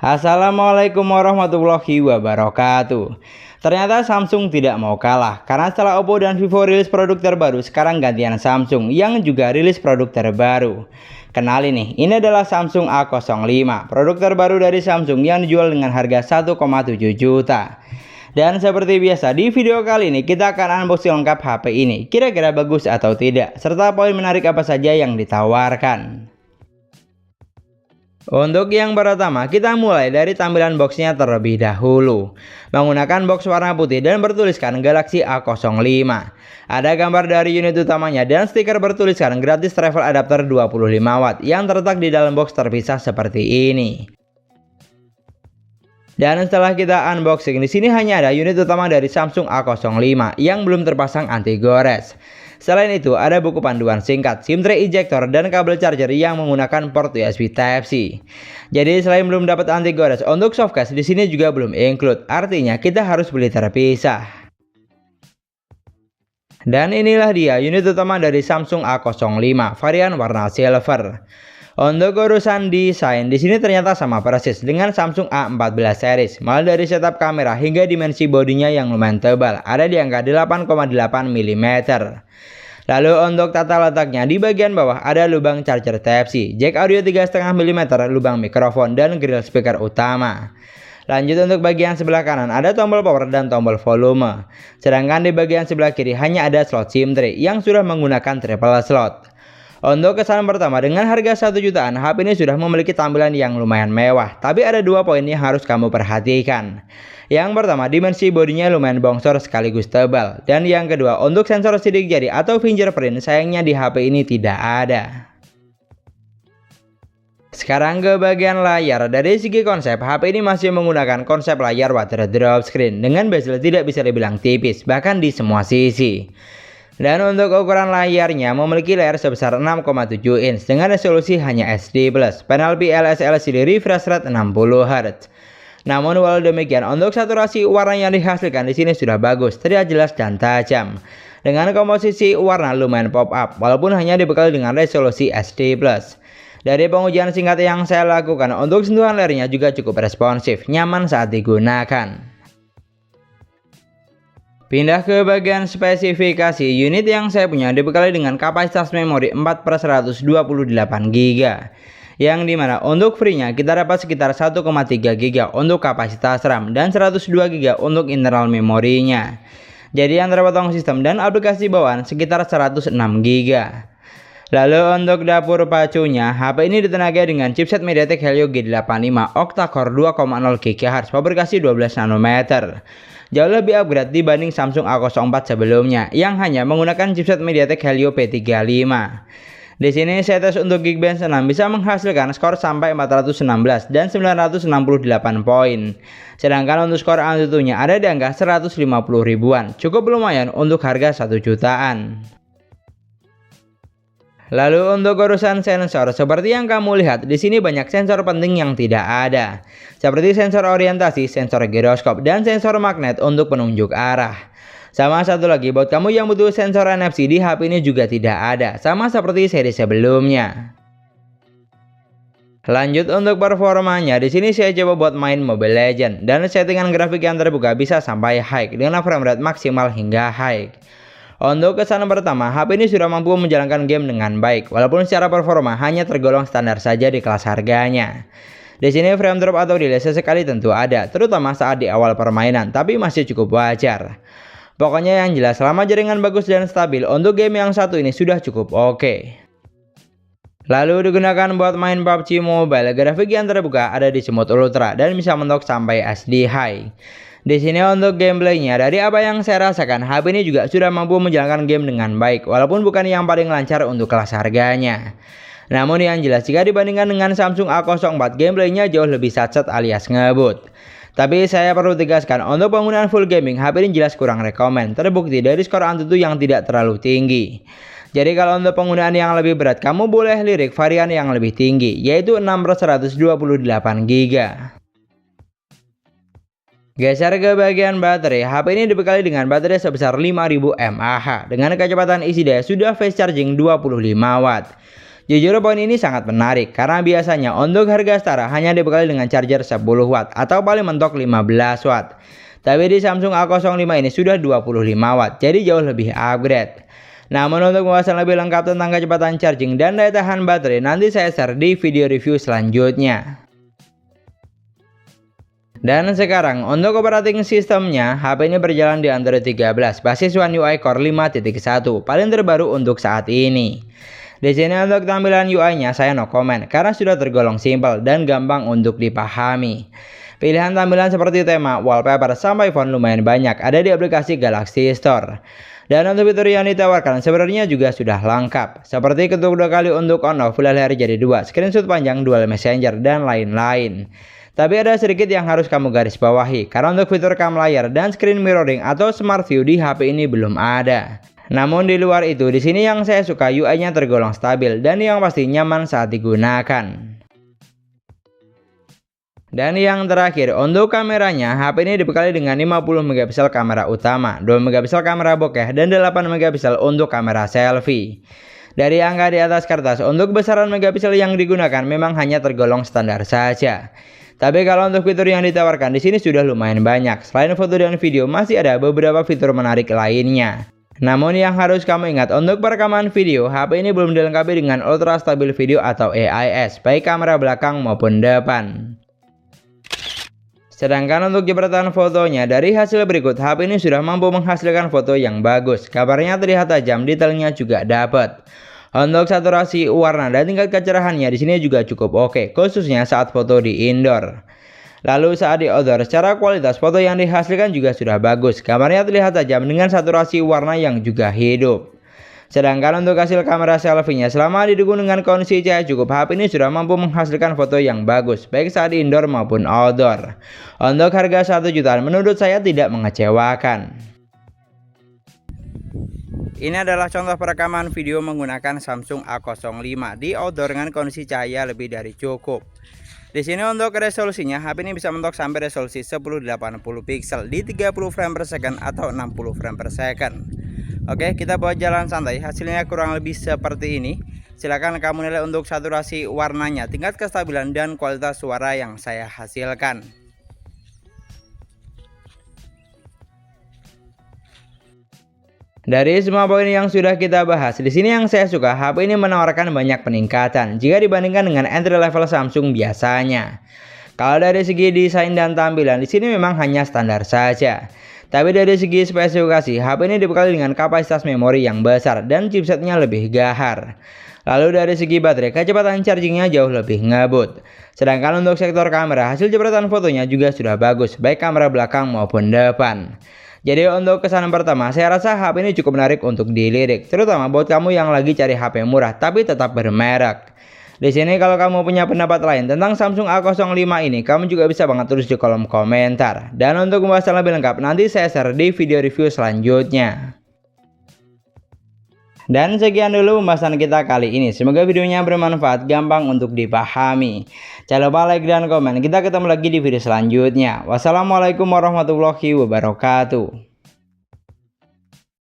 Assalamualaikum warahmatullahi wabarakatuh. Ternyata Samsung tidak mau kalah karena setelah Oppo dan Vivo rilis produk terbaru, sekarang gantian Samsung yang juga rilis produk terbaru. Kenalin nih, ini adalah Samsung A05, produk terbaru dari Samsung yang dijual dengan harga 1,7 juta. Dan seperti biasa di video kali ini kita akan unboxing lengkap HP ini, kira-kira bagus atau tidak, serta poin menarik apa saja yang ditawarkan. Untuk yang pertama, kita mulai dari tampilan boxnya terlebih dahulu. Menggunakan box warna putih dan bertuliskan Galaxy A05. Ada gambar dari unit utamanya dan stiker bertuliskan gratis travel adapter 25 watt yang terletak di dalam box terpisah seperti ini. Dan setelah kita unboxing, di sini hanya ada unit utama dari Samsung A05 yang belum terpasang anti gores. Selain itu, ada buku panduan singkat, SIM tray ejector, dan kabel charger yang menggunakan port USB Type-C. Jadi selain belum dapat anti gores, untuk softcase di sini juga belum include. Artinya kita harus beli terpisah. Dan inilah dia unit utama dari Samsung A05 varian warna silver. Untuk urusan desain, di sini ternyata sama persis dengan Samsung A14 series, mulai dari setup kamera hingga dimensi bodinya yang lumayan tebal, ada di angka 8,8 mm. Lalu untuk tata letaknya, di bagian bawah ada lubang charger Type-C, jack audio 3,5 mm, lubang mikrofon, dan grill speaker utama. Lanjut untuk bagian sebelah kanan ada tombol power dan tombol volume. Sedangkan di bagian sebelah kiri hanya ada slot SIM tray yang sudah menggunakan triple slot. Untuk kesan pertama, dengan harga 1 jutaan, HP ini sudah memiliki tampilan yang lumayan mewah. Tapi ada dua poin yang harus kamu perhatikan. Yang pertama, dimensi bodinya lumayan bongsor sekaligus tebal. Dan yang kedua, untuk sensor sidik jari atau fingerprint, sayangnya di HP ini tidak ada. Sekarang ke bagian layar. Dari segi konsep, HP ini masih menggunakan konsep layar water drop screen dengan bezel tidak bisa dibilang tipis, bahkan di semua sisi. Dan untuk ukuran layarnya memiliki layar sebesar 6,7 inch dengan resolusi hanya HD+, panel PLS LCD refresh rate 60 Hz. Namun walau demikian, untuk saturasi warna yang dihasilkan di sini sudah bagus, terlihat jelas dan tajam. Dengan komposisi warna lumayan pop up, walaupun hanya dibekali dengan resolusi HD+. Dari pengujian singkat yang saya lakukan, untuk sentuhan layarnya juga cukup responsif, nyaman saat digunakan. Pindah ke bagian spesifikasi, unit yang saya punya dibekali dengan kapasitas memori 4/128 GB. Yang dimana untuk free-nya kita dapat sekitar 1,3 GB untuk kapasitas RAM dan 102 GB untuk internal memorinya. Jadi yang terpotong sistem dan aplikasi bawaan sekitar 106 GB. Lalu untuk dapur pacunya, HP ini ditenagai dengan chipset MediaTek Helio G85 octa-core 2,0 GHz fabrikasi 12 nanometer. Jauh lebih upgrade dibanding Samsung A04 sebelumnya yang hanya menggunakan chipset MediaTek Helio P35. Di sini saya tes untuk Geekbench 6 bisa menghasilkan skor sampai 416 dan 968 poin. Sedangkan untuk skor Antutunya ada di angka 150 ribuan, cukup lumayan untuk harga 1 jutaan. Lalu untuk urusan sensor, seperti yang kamu lihat di sini banyak sensor penting yang tidak ada, seperti sensor orientasi, sensor giroskop, dan sensor magnet untuk penunjuk arah. Sama satu lagi, buat kamu yang butuh sensor NFC di HP ini juga tidak ada, sama seperti seri sebelumnya. Lanjut untuk performanya, di sini saya coba buat main Mobile Legends dan settingan grafik yang terbuka bisa sampai high dengan frame rate maksimal hingga high. Untuk kesan pertama, HP ini sudah mampu menjalankan game dengan baik, walaupun secara performa hanya tergolong standar saja di kelas harganya. Di sini frame drop atau delay sesekali tentu ada, terutama saat di awal permainan, tapi masih cukup wajar. Pokoknya yang jelas, selama jaringan bagus dan stabil, untuk game yang satu ini sudah cukup oke. Lalu digunakan buat main PUBG Mobile, grafik yang terbuka ada di Smooth Ultra dan bisa mentok sampai SD High. Di sini untuk gameplaynya, dari apa yang saya rasakan, HP ini juga sudah mampu menjalankan game dengan baik, walaupun bukan yang paling lancar untuk kelas harganya. Namun yang jelas, jika dibandingkan dengan Samsung A04, gameplaynya jauh lebih satset alias ngebut. Tapi saya perlu tegaskan, untuk penggunaan full gaming, HP ini jelas kurang rekomen, terbukti dari skor Antutu yang tidak terlalu tinggi. Jadi kalau untuk penggunaan yang lebih berat, kamu boleh lirik varian yang lebih tinggi, yaitu 6/128 GB. Geser ke bagian baterai, HP ini dibekali dengan baterai sebesar 5000 mAh dengan kecepatan isi daya sudah fast charging 25 watt. Jujur poin ini sangat menarik karena biasanya untuk harga setara hanya dibekali dengan charger 10 watt atau paling mentok 15 watt. Tapi di Samsung A05 ini sudah 25 watt, jadi jauh lebih upgrade. Namun untuk pembahasan lebih lengkap tentang kecepatan charging dan daya tahan baterai nanti saya share di video review selanjutnya. Dan sekarang untuk operating sistemnya, HP ini berjalan di Android 13 basis One UI Core 5.1 paling terbaru untuk saat ini. Di sini untuk tampilan UI-nya saya no comment karena sudah tergolong simpel dan gampang untuk dipahami. Pilihan tampilan seperti tema, wallpaper, sampai font lumayan banyak ada di aplikasi Galaxy Store. Dan untuk fitur yang ditawarkan sebenarnya juga sudah lengkap, seperti ketuk 2 kali untuk on off, full HDR jadi 2, screenshot panjang, dual messenger, dan lain-lain. Tapi ada sedikit yang harus kamu garis bawahi, karena untuk fitur cam layar dan screen mirroring atau smart view di HP ini belum ada. Namun di luar itu, di sini yang saya suka UI-nya tergolong stabil dan yang pasti nyaman saat digunakan. Dan yang terakhir, untuk kameranya, HP ini dibekali dengan 50 megapiksel kamera utama, 2 megapiksel kamera bokeh, dan 8 megapiksel untuk kamera selfie. Dari angka di atas kertas, untuk besaran megapiksel yang digunakan memang hanya tergolong standar saja. Tapi kalau untuk fitur yang ditawarkan di sini sudah lumayan banyak. Selain foto dan video, masih ada beberapa fitur menarik lainnya. Namun yang harus kamu ingat, untuk perekaman video, HP ini belum dilengkapi dengan Ultra Stabil Video atau AIS, baik kamera belakang maupun depan. Sedangkan untuk jepretan fotonya, dari hasil berikut, HP ini sudah mampu menghasilkan foto yang bagus. Kabarnya terlihat tajam, detailnya juga dapat. Untuk saturasi warna dan tingkat kecerahannya di sini juga cukup oke, khususnya saat foto di indoor. Lalu saat di outdoor, secara kualitas foto yang dihasilkan juga sudah bagus. Kabarnya terlihat tajam dengan saturasi warna yang juga hidup. Sedangkan untuk hasil kamera selfie-nya, selama didukung dengan kondisi cahaya cukup, HP ini sudah mampu menghasilkan foto yang bagus, baik saat indoor maupun outdoor. Untuk harga 1 jutaan, menurut saya tidak mengecewakan. Ini adalah contoh perekaman video menggunakan Samsung A05 di outdoor dengan kondisi cahaya lebih dari cukup. Di sini untuk resolusinya, HP ini bisa mentok sampai resolusi 1080 pixel di 30 frame per second atau 60 frame per second. Oke, kita buat jalan santai, hasilnya kurang lebih seperti ini. Silahkan kamu nilai untuk saturasi warnanya, tingkat kestabilan, dan kualitas suara yang saya hasilkan. Dari semua poin yang sudah kita bahas, di sini yang saya suka, HP ini menawarkan banyak peningkatan jika dibandingkan dengan entry level Samsung biasanya. Kalau dari segi desain dan tampilan, di sini memang hanya standar saja. Tapi dari segi spesifikasi, HP ini dibekali dengan kapasitas memori yang besar dan chipsetnya lebih gahar. Lalu dari segi baterai, kecepatan chargingnya jauh lebih ngebut. Sedangkan untuk sektor kamera, hasil jepretan fotonya juga sudah bagus, baik kamera belakang maupun depan. Jadi untuk kesan pertama, saya rasa HP ini cukup menarik untuk dilirik, terutama buat kamu yang lagi cari HP murah tapi tetap bermerek. Di sini kalau kamu punya pendapat lain tentang Samsung A05 ini, kamu juga bisa banget tulis di kolom komentar. Dan untuk pembahasan lebih lengkap, nanti saya share di video review selanjutnya. Dan sekian dulu pembahasan kita kali ini. Semoga videonya bermanfaat, gampang untuk dipahami. Jangan lupa like dan komen. Kita ketemu lagi di video selanjutnya. Wassalamualaikum warahmatullahi wabarakatuh.